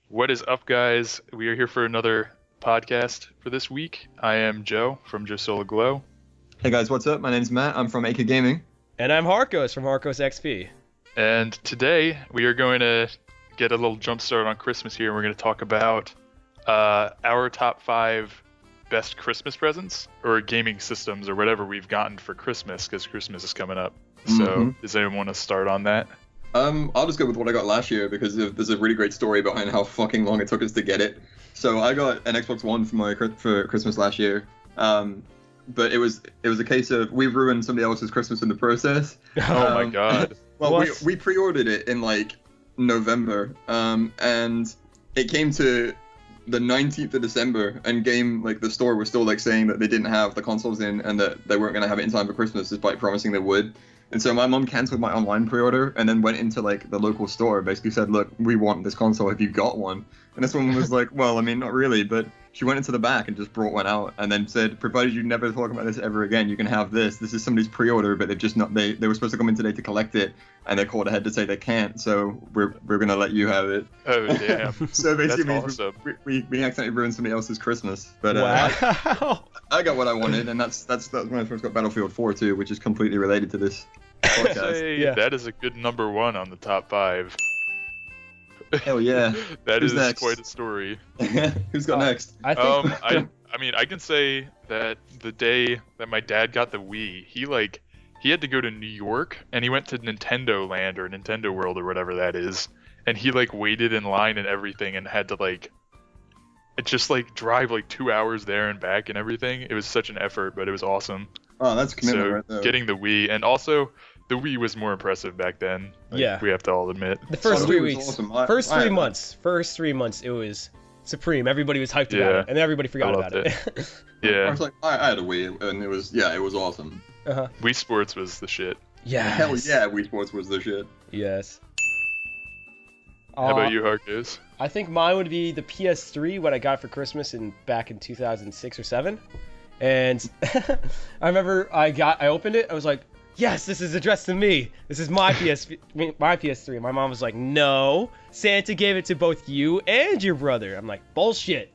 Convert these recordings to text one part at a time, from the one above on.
What is up, guys? We are here for another podcast for this week. I am Joe from Joe Sola Glow. Hey guys, what's up? My name's Matt. I'm from AK Gaming. And I'm Harcos from Harcos XP. And today we are going to get a little jump start on Christmas here. We're going to talk about our top 5 best Christmas presents or gaming systems or whatever we've gotten for Christmas, because Christmas is coming up. So does anyone want to start on that? I'll just go with what I got last year because there's a really great story behind how fucking long it took us to get it. So I got an Xbox One for Christmas last year. But it was a case of we ruined somebody else's Christmas in the process. Oh my god. Well, we pre-ordered it in like November, and it came to the 19th of December, and the store was still like saying that they didn't have the consoles in and that they weren't gonna have it in time for Christmas, despite promising they would. And so my mom canceled my online pre-order and then went into like the local store, basically said, "Look, we want this console. Have you got one?" And this woman was like, "Well, I mean, not really," but she went into the back and just brought one out and then said, "Provided you never talk about this ever again, you can have this. This is somebody's pre-order, but they've just not. They were supposed to come in today to collect it, and they called ahead to say they can't. So we're gonna let you have it." Oh damn. So basically, That's awesome. we accidentally ruined somebody else's Christmas. But Wow. I got what I wanted, and that's when I first got Battlefield 4 too, which is completely related to this podcast. Hey, Yeah. that is a good number 1 on the top 5. Hell yeah. That Who's is next? quite a story. Who's got next? I think I mean, I can say that the day that my dad got the Wii, he had to go to New York, and he went to Nintendo Land or Nintendo World or whatever that is, and he waited in line and everything, and had to just drive 2 hours there and back and everything. It was such an effort, but it was awesome. Oh, that's a commitment So right there. getting the Wii, and also the Wii was more impressive back then. Yeah. We have to all admit. the first Oh, three it was weeks, awesome. first 3 months, it was supreme. Everybody was hyped about Yeah. it, and then everybody forgot I about loved it. I Yeah, was like, I had a Wii, and it was awesome. Wii Sports was the shit. Yes. Hell yeah, Wii Sports was the shit. Yes. How about you, Harkos? I think mine would be the PS3, what I got for Christmas back in 2006 or 7. And I remember I opened it. I was like, "Yes, this is addressed to me. This is my PS3." And my mom was like, "No, Santa gave it to both you and your brother." I'm like, "Bullshit."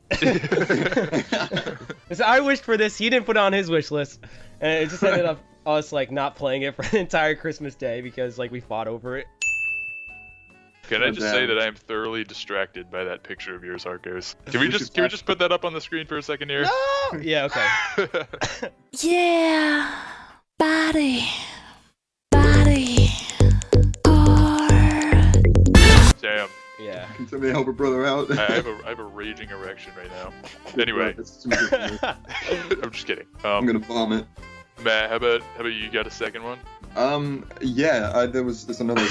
So I wished for this. He didn't put it on his wish list, and it just ended up us not playing it for the entire Christmas day because we fought over it. Can I just say damn. that I am thoroughly distracted by that picture of yours, Harkos? Can we just put that up on the screen for a second here? No! Yeah, okay. Yeah, body, hard. Damn, Yeah. Can somebody help a brother out? I have a raging erection right now. Anyway, That's too much for me. I'm just kidding. I'm gonna vomit. Matt, how about you got a second one? Yeah, there's another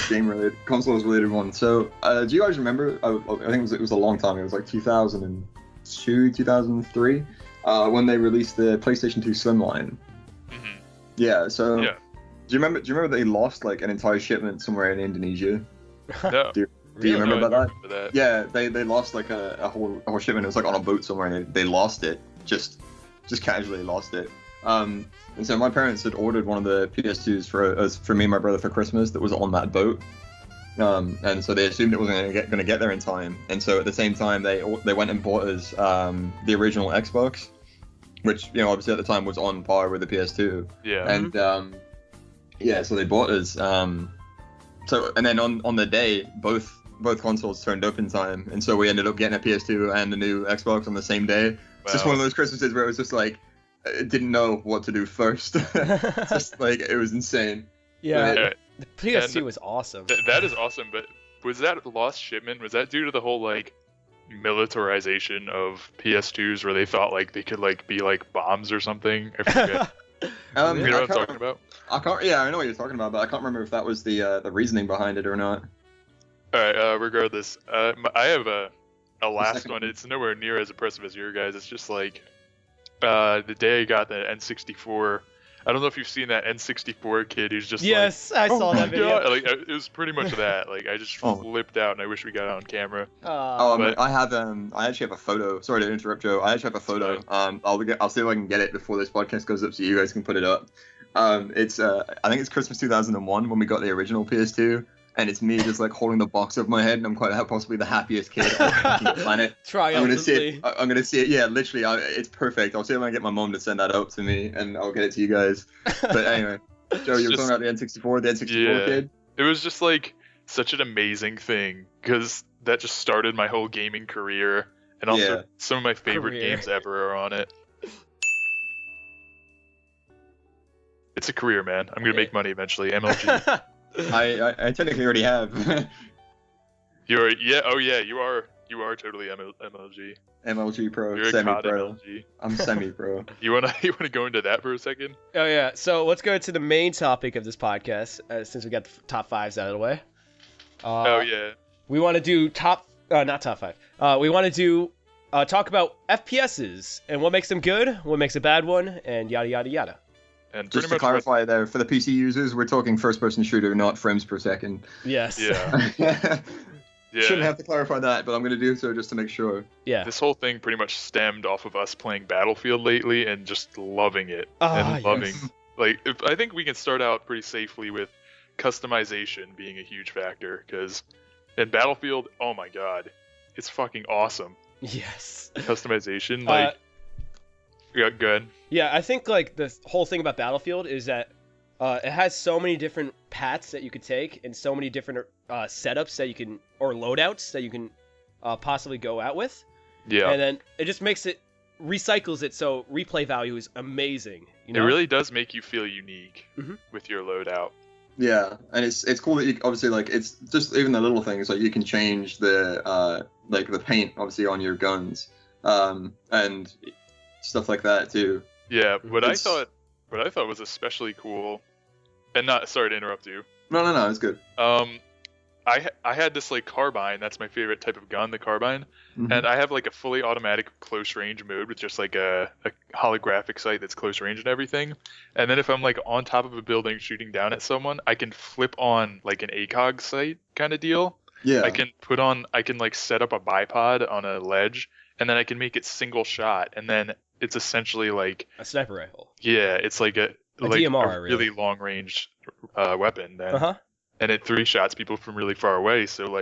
consoles related one. So, do you guys remember? I think it was a long time. It was like 2002, 2003, when they released the PlayStation 2 Slimline. Mhm. Yeah. So, Yeah. do you remember they lost like an entire shipment somewhere in Indonesia? No. Do you remember No, I about that? remember that. Yeah, they lost like a whole shipment. It was like on a boat somewhere, and they lost it. Just casually lost it. And so my parents had ordered one of the PS2s for me and my brother for Christmas that was on that boat. And so they assumed it wasn't gonna get there in time. And so at the same time they went and bought us the original Xbox, which obviously at the time was on par with the PS2. Yeah. And yeah, so they bought us. So and then on the day both consoles turned up in time, and so we ended up getting a PS2 and a new Xbox on the same day. It's just Wow. one of those Christmases where it was just like I didn't know what to do first. Just it was insane. Yeah. Yeah. The PS2 was awesome. That is awesome, but was that lost shipment? Was that due to the whole militarization of PS2s, where they thought they could be bombs or something? I forget. You know I what I'm can't- talking about? I can't. Yeah, I know what you're talking about, but I can't remember if that was the reasoning behind it or not. All right. Regardless, I have a last second one. one. It's nowhere near as impressive as your guys. It's just the day I got the N64. I don't know if you've seen that N64 kid who's just Yes, I oh saw my that video. God. It was pretty much that. I just Oh. flipped out, and I wish we got it on camera. But I have I actually have a photo. Sorry to interrupt, Joe. I actually have a photo. I'll see if I can get it before this podcast goes up, so you guys can put it up. I think it's Christmas 2001 when we got the original PS2, and it's me just like holding the box over my head, and I'm quite possibly the happiest kid on the fucking planet. Triumphantly. I'm gonna see it. Yeah, literally, it's perfect. I'll see if I can get my mom to send that out to me, and I'll get it to you guys. But anyway, Joe, you were talking about the N64 kid. It was just like such an amazing thing because that just started my whole gaming career, and also some of my favorite games ever are on it. It's a career, man. I'm gonna make money eventually. MLG. I technically already have. You are totally MLG. MLG Pro, You're semi-pro. MLG. I'm semi-pro. You wanna go into that for a second? Oh yeah. So let's go to the main topic of this podcast, since we got the top fives out of the way. We want to do not top five. We want to do talk about FPSs and what makes them good, what makes a bad one, and yada yada yada. And just to clarify there, for the PC users, we're talking first-person shooter, not frames per second. Yes. Yeah. Yeah. Shouldn't have to clarify that, but I'm going to do so just to make sure. Yeah. This whole thing pretty much stemmed off of us playing Battlefield lately and just loving it. I think we can start out pretty safely with customization being a huge factor, because in Battlefield, oh my god, it's fucking awesome. Yes. Customization, yeah, good. Yeah, I think like the whole thing about Battlefield is that it has so many different paths that you could take and so many different setups that you can, or loadouts that you can possibly go out with. Yeah. And then it just recycles it so replay value is amazing. You know? It really does make you feel unique with your loadout. Yeah, and it's cool that you obviously it's just even the little things like you can change the the paint obviously on your guns, and stuff like that too. Yeah, what I thought was especially cool, and sorry to interrupt you. No, it's good. I had this carbine. That's my favorite type of gun, the carbine, and I have a fully automatic close range mode with just a holographic sight that's close range and everything. And then if I'm on top of a building shooting down at someone, I can flip on an ACOG sight kind of deal. Yeah. I can set up a bipod on a ledge, and then I can make it single shot, and then it's essentially a sniper rifle. Yeah, it's a DMR, a really long range weapon then. Uh-huh. And it 3-shots people from really far away, so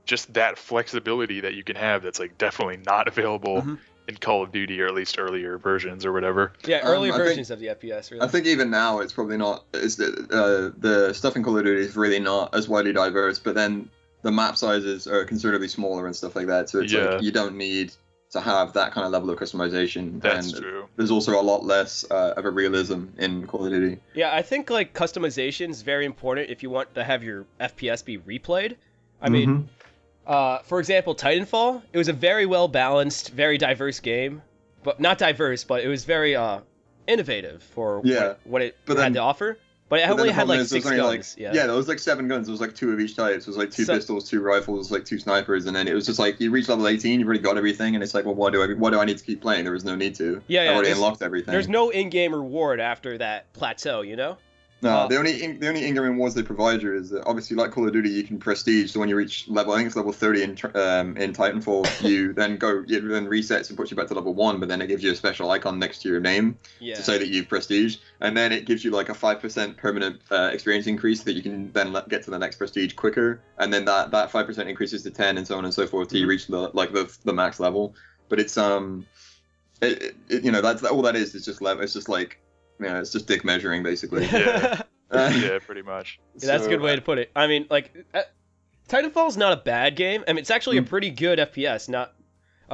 just that flexibility that you can have that's definitely not available in Call of Duty, or at least earlier versions or whatever. Yeah, earlier versions of the FPS. Really. I think even now it's probably not. The stuff in Call of Duty is really not as widely diverse, but then the map sizes are considerably smaller and stuff like that. So it's you don't need to have that kind of level of customization. That's true. There's also a lot less of a realism in Call of Duty. Yeah, I think customization is very important if you want to have your FPS be replayed. I mean, for example, Titanfall, it was a very well balanced, very diverse game, but not diverse, but it was very innovative for what it had to offer. But it only had 6 guns. There was 7 guns. There was 2 of each type. So it was 2 pistols, 2 rifles, 2 snipers, and then it was just you reach level 18, you've already got everything, and it's well, why do I need to keep playing? There was no need to. I already unlocked everything. There's no in-game reward after that plateau, you know? No, the only in-game rewards they provide you is that obviously, like Call of Duty, you can prestige. So when you reach level, I think it's level 30 in Titanfall, you then resets and puts you back to level 1. But then it gives you a special icon next to your name to say that you've prestige, and then it gives you a 5% permanent experience increase that you can then get to the next prestige quicker, and then that 5% increases to 10 and so on and so forth till you reach the max level. But it's that's all that is. It's just level. It's just it's just dick measuring, basically. Yeah, yeah, pretty much. Yeah, that's a good way to put it. I mean, Titanfall's not a bad game. I mean, it's actually a pretty good FPS, not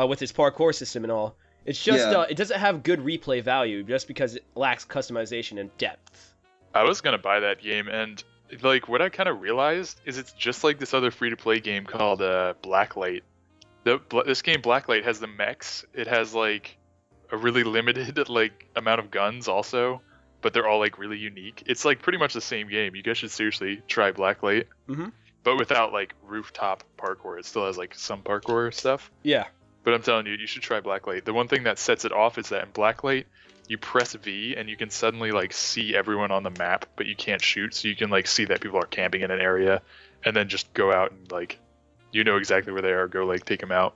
with its parkour system and all. It's just it doesn't have good replay value just because it lacks customization and depth. I was gonna buy that game, and what I kind of realized is it's just like this other free-to-play game called Blacklight. This game Blacklight has the mechs. It has a really limited amount of guns also, but they're all really unique. It's pretty much the same game. You guys should seriously try Blacklight. But without rooftop parkour. It still has some parkour stuff. Yeah. But I'm telling you, you should try Blacklight. The one thing that sets it off is that in Blacklight, you press V and you can suddenly see everyone on the map, but you can't shoot, so you can see that people are camping in an area, and then just go out and you know exactly where they are. Go take them out.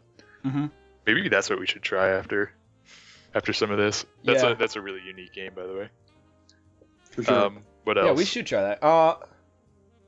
Maybe that's what we should try after some of this. That's a really unique game, by the way. For sure. What else? Yeah, we should try that.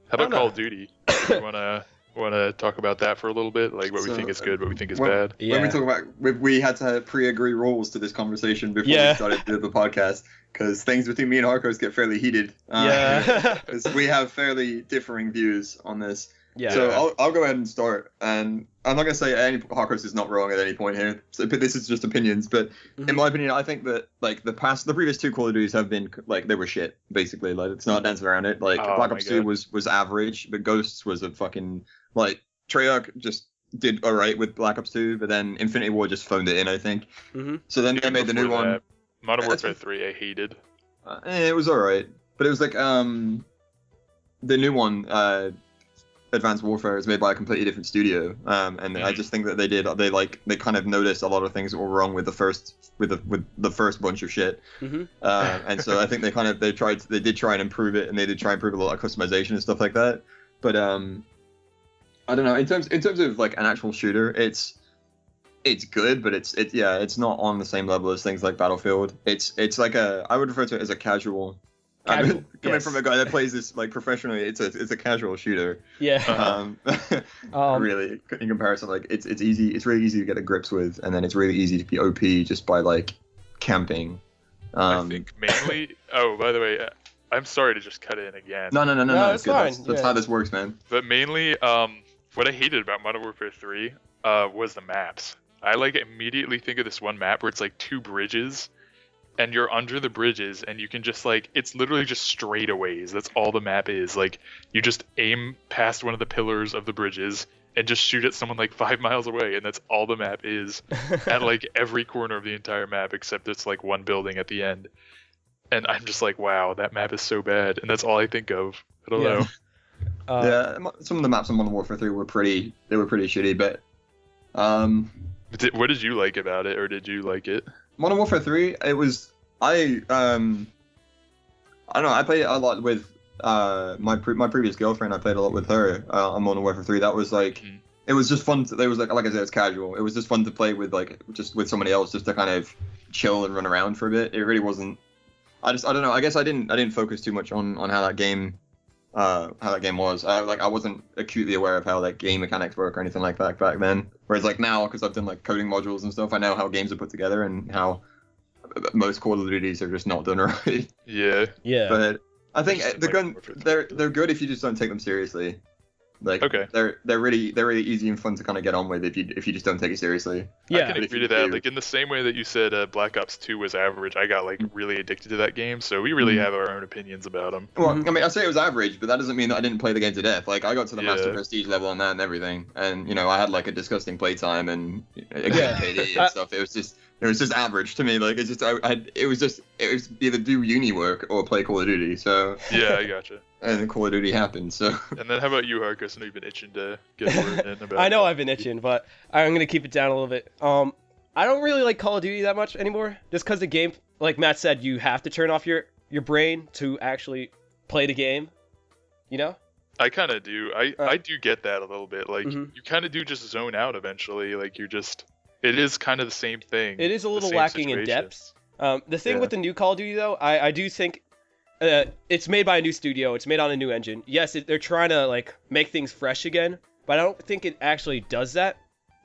How don't about Call know. of Duty? Do you wanna talk about that for a little bit? Like what we So, think is good, what we think is when, bad. when we talk about, we had to pre-agree rules to this conversation before we started the podcast, because things between me and Harcos get fairly heated. Yeah. Because we have fairly differing views on this. Yeah. So I'll go ahead and start, and I'm not gonna say Harcos is not wrong at any point here. So, but this is just opinions. But in my opinion, I think that like the previous two Call of Duties have been like they were shit basically. Like it's not dancing around it. Like Black Ops 2 was average, but Ghosts was a fucking like Treyarch just did alright with Black Ops 2, but then Infinity War just phoned it in, I think. So then they made the new one. Modern Warfare 3, I hated. It was alright, but it was like the new one. Advanced Warfare is made by a completely different studio, and I just think that they kind of noticed a lot of things that were wrong with the first bunch of shit, and so I think they did try and improve it, and they did try and improve a lot of customization and stuff like that. But I don't know, in terms of like an actual shooter, it's good, but it's not on the same level as things like Battlefield. It's like I would refer to it as a casual. Coming from a guy that plays this like professionally, it's a casual shooter. Yeah. Really, in comparison, like it's easy. It's really easy to get to grips with, and then it's really easy to be OP just by like camping. I think mainly. Oh, by the way, I'm sorry to just cut in again. No, it's fine. That's how this works, man. But mainly, what I hated about Modern Warfare 3 was the maps. I like immediately think of this one map where it's like two bridges. And you're under the bridges, and you can just like, it's literally just straightaways. That's all the map is. Like, you just aim past one of the pillars of the bridges and just shoot at someone like 5 miles away, and that's all the map is at like every corner of the entire map, except it's like one building at the end. And I'm just like, wow, that map is so bad, and that's all I think of. I don't know. Some of the maps in Modern Warfare 3 were pretty shitty, but what did you like about it, or did you like it? Modern Warfare 3, it was I don't know. I played a lot with my previous girlfriend. I played a lot with her on Modern Warfare 3. That was like it was just fun. It was like I said, it's casual. It was just fun to play with like just with somebody else, just to kind of chill and run around for a bit. It really wasn't. I don't know. I guess I didn't focus too much on how that game was. I wasn't acutely aware of how like game mechanics work or anything like that back then. Whereas like now, because I've done like coding modules and stuff, I know how games are put together and how most Call of Duties are just not done right. Yeah. But I think they're good if you just don't take them seriously. Like they're really easy and fun to kind of get on with if you just don't take it seriously. I can agree to that. Like in the same way that you said Black Ops 2 was average, I got like really addicted to that game. So we really have our own opinions about them. Well, I mean, I say it was average, but that doesn't mean that I didn't play the game to death. Like I got to the Master Prestige level on that and everything, and you know I had like a disgusting playtime and KD and stuff. It was just average to me. Like it's just it was either do uni work or play Call of Duty. So yeah, I gotcha. And then Call of Duty happened. So and then how about you, Harcos? I know you've been itching to get a word in about. I know I've been itching, but I'm gonna keep it down a little bit. I don't really like Call of Duty that much anymore, just because the game, like Matt said, you have to turn off your brain to actually play the game. You know. I kind of do. I do get that a little bit. Like you kind of do just zone out eventually. Like you're just. It is kind of the same thing. It is a little lacking in depth. The thing with the new Call of Duty, though, I do think it's made by a new studio. It's made on a new engine. Yes, they're trying to like make things fresh again, but I don't think it actually does that.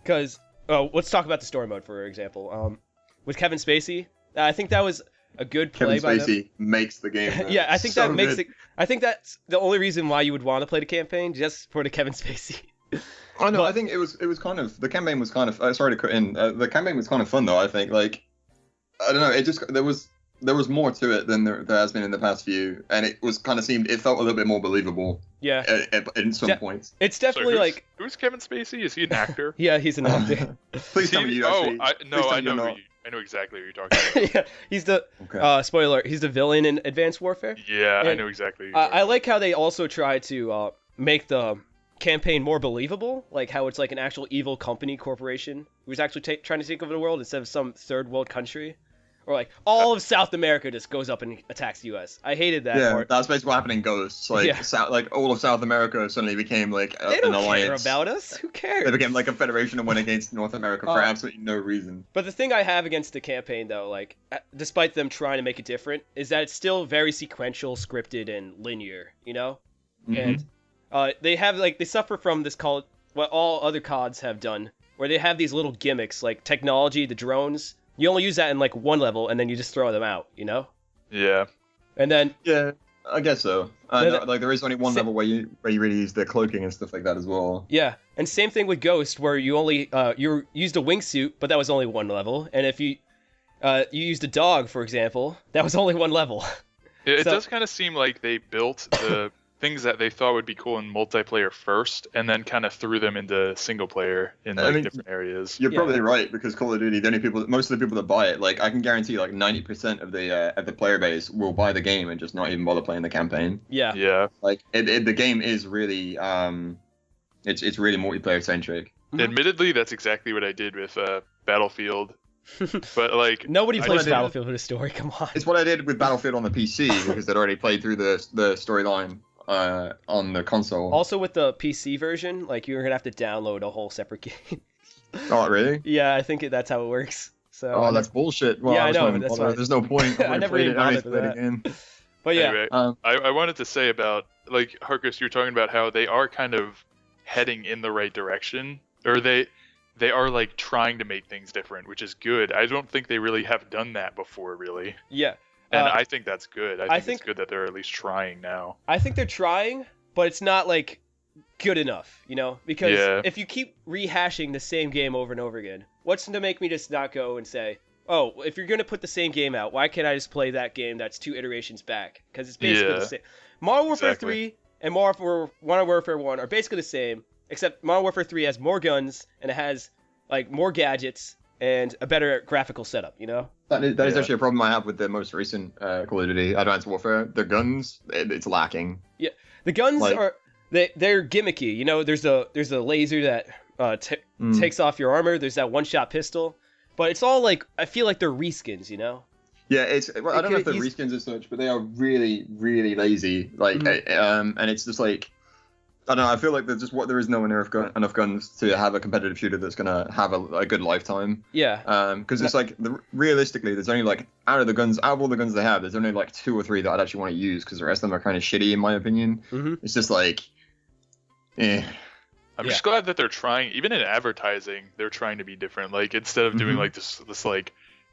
Because let's talk about the story mode, for example. With Kevin Spacey, I think that was a good play by them. Kevin Spacey makes the game. Yeah, I think that makes it. I think that's the only reason why you would want to play the campaign, just for the Kevin Spacey. I know. I think it was kind of the campaign was kind of. Sorry to cut in. The campaign was kind of fun though. I think like I don't know. It just there was more to it than there has been in the past few, and it was kind of it felt a little bit more believable. Yeah. In some points. It's definitely like who's Kevin Spacey? Is he an actor? Yeah, he's an actor. Please tell me you actually. I know exactly what you're talking about. Yeah, he's the spoiler. He's the villain in Advanced Warfare. Yeah, and I know exactly. I like how they also try to make the campaign more believable, like how it's like an actual evil corporation who's actually trying to take over the world instead of some third world country, or like all of South America just goes up and attacks the U.S. I hated that part. That's basically what happened in Ghosts. Like like all of South America suddenly became like they don't an alliance. care about us. Who cares? They became like a federation and went against North America for absolutely no reason. But the thing I have against the campaign, though, like despite them trying to make it different, is that it's still very sequential, scripted, and linear. You know, and They have like they suffer from this called what all other CODs have done, where they have these little gimmicks like technology, the drones. You only use that in like one level, and then you just throw them out, you know? Yeah. And then Yeah, I guess so. No, Like there is only one level where you really use the cloaking and stuff like that as well. yeah, and same thing with Ghost, where you only you used a wingsuit, but that was only one level. And if you used a dog, for example, that was only one level. It So- does kind of seem like they built the things that they thought would be cool in multiplayer first, and then kind of threw them into single player in like different areas. You're Yeah. probably right, because Call of Duty, most of the people that buy it, like I can guarantee like 90% of the player base will buy the game and just not even bother playing the campaign. Yeah. Yeah. Like the game is really it's really multiplayer centric. Admittedly, that's exactly what I did with Battlefield. But like Nobody I plays just- Battlefield with a story. Come on. It's what I did with Battlefield on the PC because they'd already played through the storyline on the console. Also with the PC version, like you're gonna have to download a whole separate game. Oh, really? Yeah, I think that's how it works. So. Oh, that's bullshit. Well, Yeah, I was know, not even that's bothered. why- There's no point. I never even bothered with that. Again. But yeah. Anyway, Um, I wanted to say about like Harcos, you were talking about how they are kind of heading in the right direction, or they are like trying to make things different, which is good. I don't think they really have done that before, really, Yeah. and Uh, I think that's good. I I think- it's good that they're at least trying now. I think they're trying, but it's not like good enough, you know? Because Yeah. if you keep rehashing the same game over and over again, what's to make me just not go and say, oh, if you're gonna put the same game out, why can't I just play that game that's 2 iterations back? Because it's basically Yeah. the same. Modern Warfare Exactly. 3 and Modern Warfare 1 are basically the same, except Modern Warfare 3 has more guns and it has like more gadgets and a better graphical setup, you know? that is Yeah. actually a problem I have with the most recent Call of Duty Advanced Warfare. The guns, it's lacking. The guns Like- are they're gimmicky, you know. There's a laser that takes off your armor. There's that one-shot pistol, but it's all like I feel like they're reskins, you know. Yeah, well, I don't know if could they're eas- reskins as such, but they are really, really lazy. Like, Mm-hmm. and it's just like, I don't know. I feel like there is no enough guns to have a competitive shooter that's gonna have a good lifetime. Yeah, Because it's like realistically, there's only like out of all the guns they have, there's only like 2 or 3 that I'd actually want to use because the rest of them are kind of shitty in my opinion. Mhm. It's just like, eh. I'm Yeah. just glad that they're trying, even in advertising, they're trying to be different. Like instead of doing Mhm. like this like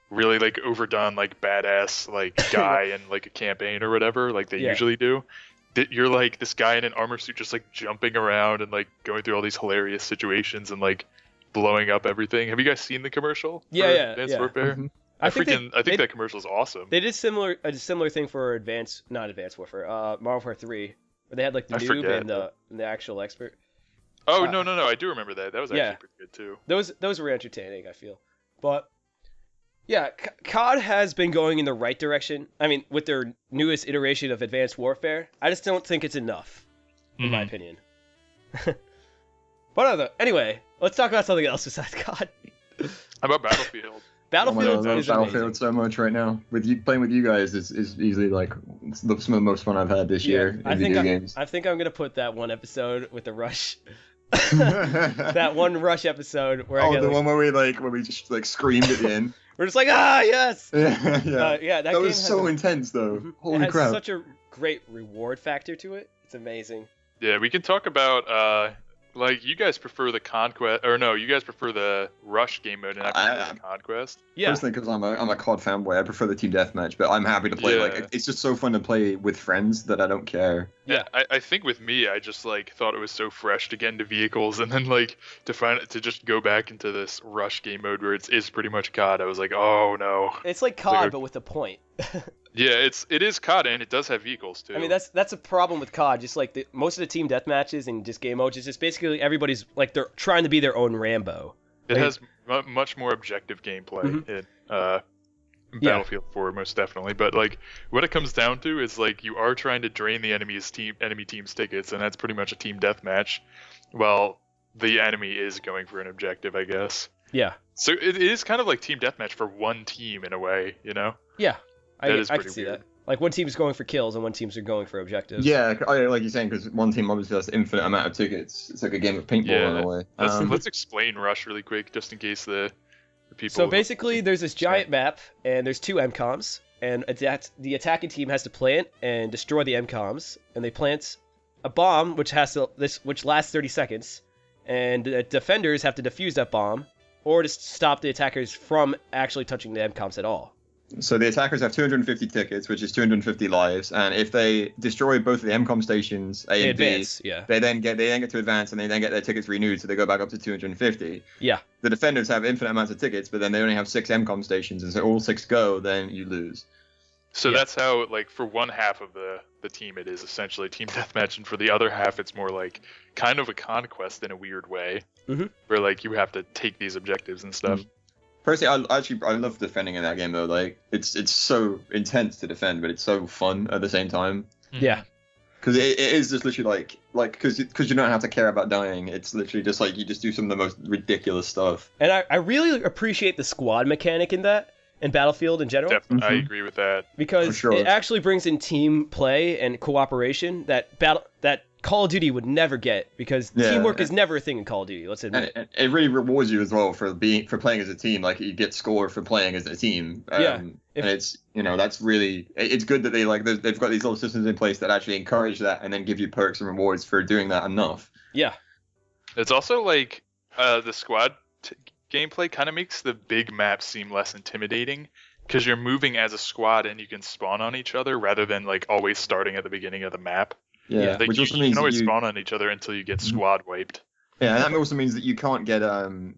really like overdone like badass like guy in like a campaign or whatever like they Yeah. usually do, that you're like this guy in an armor suit just like jumping around and like going through all these hilarious situations and like blowing up everything. Have you guys seen the commercial? Yeah, for yeah, Advanced yeah. Warfare? Mhm. I think think that commercial is awesome. they did a similar thing for not Advanced Warfare, Modern Warfare 3, where they had like the I noob forget, and the actual expert. Oh no, I do remember that. That was actually yeah. pretty good too. Those were entertaining, I feel. But yeah, COD has been going in the right direction. I mean, with their newest iteration of Advanced Warfare, I just don't think it's enough, in my Mhm. opinion. But anyway, let's talk about something else besides COD. How about Battlefield? Battlefield Oh my God, I love is Battlefield amazing. so much right now. Playing with you guys is easily like some of the most fun I've had this year in video games. I think I'm gonna put that one episode with the Rush. That one Rush episode where the one where we just like screamed at the end. we're just like, ah, yes. Yeah. Yeah, That game was has so a- intense though. it Holy has crap. such a great reward factor to it. It's amazing. Yeah, we can talk about like you guys prefer the Conquest, or no, you guys prefer the Rush game mode and I prefer the Conquest. Yeah. Personally, because I'm a COD fanboy, I prefer the team deathmatch, but I'm happy to play. Yeah. Like, it's just so fun to play with friends that I don't care. Yeah. I think with me, I just like thought it was so fresh to get into vehicles, and then like to just go back into this Rush game mode where it is pretty much COD. I was like, oh no. It's like COD, but with a point. Yeah, it is COD and it does have vehicles too. I mean, that's a problem with COD. Just like most of the team deathmatches and just game modes, it's just basically everybody's like they're trying to be their own Rambo. it like- has much more objective gameplay Mhm. in Battlefield 4 most definitely. But like what it comes down to is like you are trying to drain the enemy team's tickets, and that's pretty much a team deathmatch. Well, the enemy is going for an objective, I guess. Yeah. So it is kind of like team deathmatch for one team in a way, you know? Yeah. That is I pretty can see weird. that. Like one team's going for kills and one team's going for objectives. Yeah, like you're saying, because one team obviously has infinite amount of tickets. It's like a game of paintball in Yeah. a way. Let's explain Rush really quick, just in case the people. So basically, there's this giant map, and there's 2 MCOMs, and the attacking team has to plant and destroy the MCOMs, and they plant a bomb which lasts 30 seconds, and the defenders have to defuse that bomb or to stop the attackers from actually touching the MCOMs at all. So the attackers have 250 tickets, which is 250 lives, and if they destroy both of the MCOM stations A and B, they then get to advance, and they then get their tickets renewed, so they go back up to 250. Yeah. The defenders have infinite amounts of tickets, but then they only have 6 MCOM stations, and so all 6 go, then you lose. So that's how, like, for one half of the team, it is essentially team deathmatch, and for the other half, it's more like kind of a conquest in a weird way, where like you have to take these objectives and stuff. Personally, I love defending in that game though. Like it's so intense to defend, but it's so fun at the same time. Yeah. Because it is just literally like because you don't have to care about dying. It's literally just like you just do some of the most ridiculous stuff. And I really appreciate the squad mechanic in that, in Battlefield in general. Definitely, I agree with that. Because it actually brings in team play and cooperation that Call of Duty would never get, because teamwork is never a thing in Call of Duty. Let's admit. And it really rewards you as well for playing as a team. Like you get score for playing as a team. And it's that's really it's good that they've got these little systems in place that actually encourage that and then give you perks and rewards for doing that enough. Yeah. It's also like the squad gameplay kind of makes the big map seem less intimidating, because you're moving as a squad and you can spawn on each other rather than like always starting at the beginning of the map. Yeah, like which you also means can always spawn on each other until you get squad wiped. Yeah, and that also means that you can't get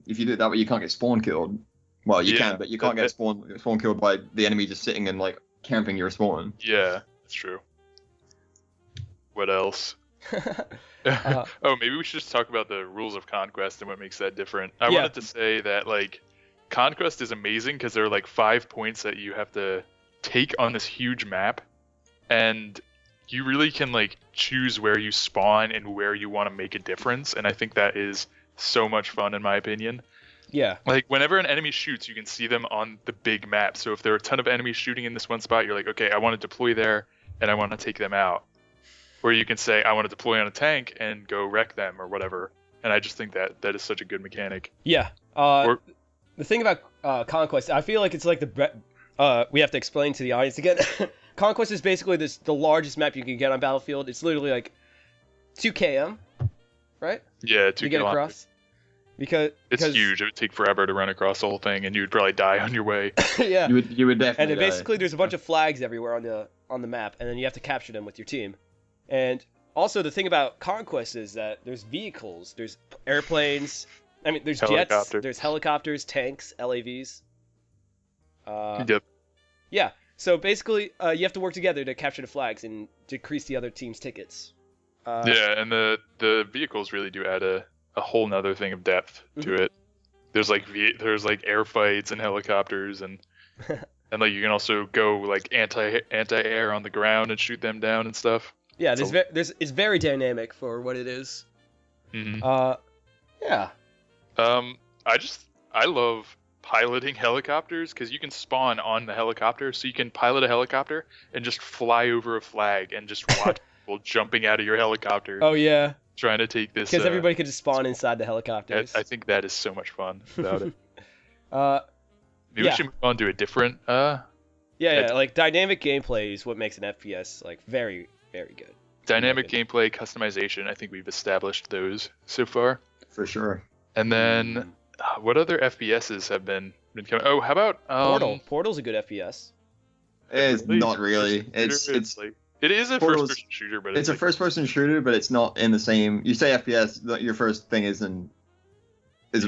if you do it that way, you can't get spawn killed. Well, you can, but you can't get spawn killed by the enemy just sitting and like camping your spawn. Yeah, that's true. What else? Oh, maybe we should just talk about the rules of Conquest and what makes that different. I wanted to say that like Conquest is amazing because there are like 5 points that you have to take on this huge map, and you really can like choose where you spawn and where you want to make a difference, and I think that is so much fun in my opinion. Yeah. Like whenever an enemy shoots, you can see them on the big map. So if there are a ton of enemies shooting in this one spot, you're like, okay, I want to deploy there and I want to take them out. Or you can say, I want to deploy on a tank and go wreck them or whatever. And I just think that is such a good mechanic. Yeah. The thing about Conquest, I feel like it's like we have to explain to the audience again. Conquest is basically the largest map you can get on Battlefield. It's literally like 2 km, right? Yeah, 2 to get across. Because it's huge. It would take forever to run across the whole thing, and you would probably die on your way. Yeah. You would definitely. And then basically, there's a bunch of flags everywhere on the map, and then you have to capture them with your team. And also, the thing about Conquest is that there's vehicles, there's airplanes. I mean, there's jets, there's helicopters, tanks, LAVs. Yep. Yeah. So basically, you have to work together to capture the flags and decrease the other team's tickets. Yeah, and the vehicles really do add a whole nother thing of depth to it. There's like air fights and helicopters and like you can also go like anti-air on the ground and shoot them down and stuff. Yeah, it's very dynamic for what it is. Yeah. I love piloting helicopters because you can spawn on the helicopter, so you can pilot a helicopter and just fly over a flag and just watch people jumping out of your helicopter. Oh yeah. Trying to take this. Because everybody could just spawn inside the helicopters. I think that is so much fun about it. Maybe we should move on to a different. Like dynamic gameplay is what makes an FPS like very, very good. Dynamic gameplay, customization. I think we've established those so far. For sure. And then, what other FPSs have been coming? Oh, how about Portal? Portal's a good FPS. It's not really. It's like. It is a first-person shooter, but it's a first-person shooter, but it's not in the same. You say FPS, your first thing isn't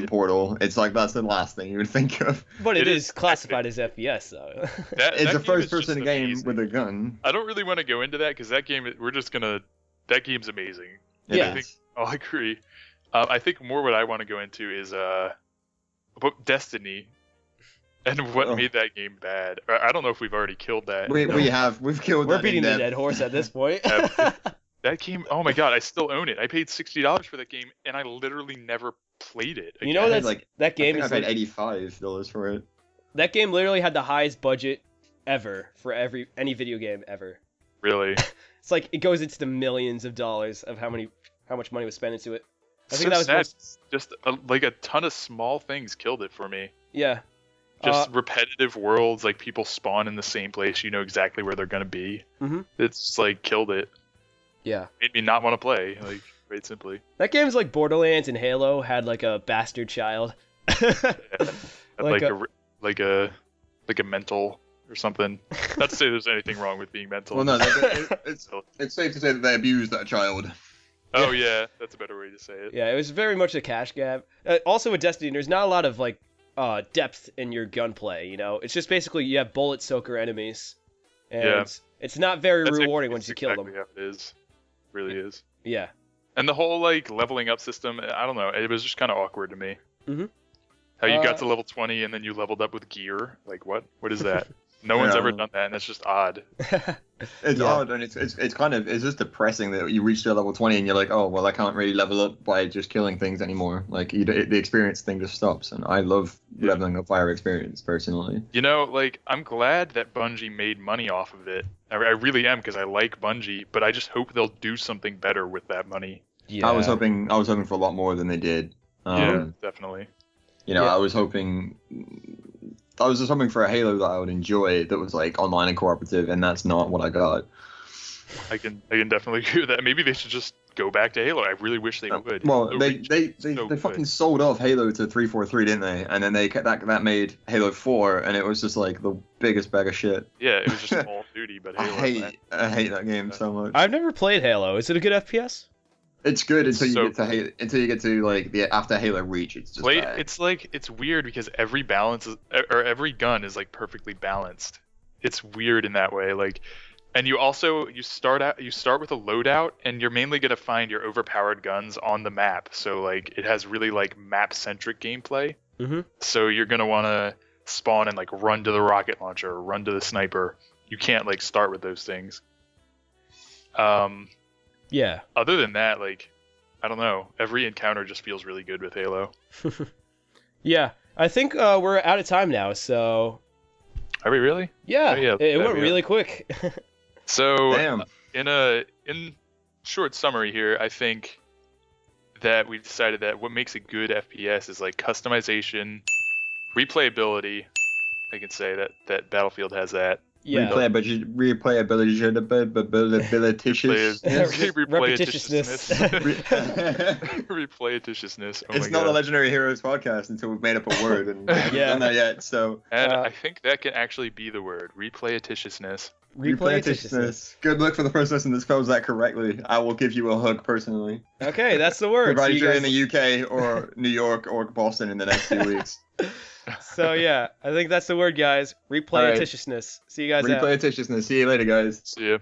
Portal. It's like that's the last thing you would think of. But it is classified as FPS, though. It's a first-person game with a gun. I don't really want to go into that because that game, that game's amazing. Yeah. I think I'll agree. I think more what I want to go into is about Destiny. And what made that game bad? I don't know if we've already killed that. We've killed that. We're beating the dead horse at this point. That game, oh my god, I still own it. I paid $60 for that game, and I literally never played it again. You know that game I paid $85 for it. That game literally had the highest budget ever for any video game ever. Really? It's like it goes into the millions of dollars of how much money was spent into it. I think that was just like a ton of small things killed it for me. Yeah. Just repetitive worlds, like people spawn in the same place, you know exactly where they're gonna be. Mm-hmm. It's like killed it. Yeah. Made me not want to play, like, quite simply. That game's like Borderlands and Halo had like a bastard child. Like a mental or something. Not to say there's anything wrong with being mental. Well, no, it's safe to say that they abused that child. Oh yeah, that's a better way to say it. Yeah, it was very much a cash grab. Also with Destiny, there's not a lot of like depth in your gunplay. You know, it's just basically you have bullet soaker enemies, and it's not very rewarding once you kill them. How it is, really is. Yeah. And the whole like leveling up system, I don't know, it was just kind of awkward to me. Mhm. How you got to level 20 and then you leveled up with gear? Like what? What is that? No one's ever done that, and it's just odd. It's odd, and it's kind of just depressing that you reach to level 20 and you're like, oh well, I can't really level up by just killing things anymore. Like the experience thing just stops, and I love leveling up fire experience personally. You know, like I'm glad that Bungie made money off of it. I really am, because I like Bungie, but I just hope they'll do something better with that money. Yeah. I was hoping for a lot more than they did. Yeah, definitely. You know, I was just hoping for a Halo that I would enjoy that was like online and cooperative, and that's not what I got. I can definitely agree with that. Maybe they should just go back to Halo. I really wish they would. Well, they fucking sold off Halo to 343, didn't they? And then that made Halo 4, and it was just like the biggest bag of shit. Yeah, it was just Call of Duty, but Halo. I hate that game so much. I've never played Halo. Is it a good FPS? It's good until you get to like the after Halo Reach. It's just bad. It's weird because every gun is like perfectly balanced. It's weird in that way. Like, and you start with a loadout, and you're mainly gonna find your overpowered guns on the map. So like it has really like map centric gameplay. Mm-hmm. So you're gonna want to spawn and like run to the rocket launcher or run to the sniper. You can't like start with those things. Yeah. Other than that, like, I don't know. Every encounter just feels really good with Halo. Yeah. I think we're out of time now, so... Are we really? Yeah. Oh, yeah, it went really quick. So, Damn. In short summary here, I think that we've decided that what makes a good FPS is like customization, replayability. I can say that Battlefield has that. Yeah. Replayatitiousness. Replayatitiousness. Oh It's not a Legendary Heroes podcast until we've made up a word, and we haven't done that yet. So, and I think that can actually be the word, replayatitiousness. Replayatitiousness. Good luck for the first person that spells that correctly. I will give you a hug personally. Okay, that's the word. Provided you're in the UK or New York or Boston in the next 2 weeks. So yeah, I think that's the word, guys. Replayatitiousness. See you guys out. Replayatitiousness. See you later, guys. See ya.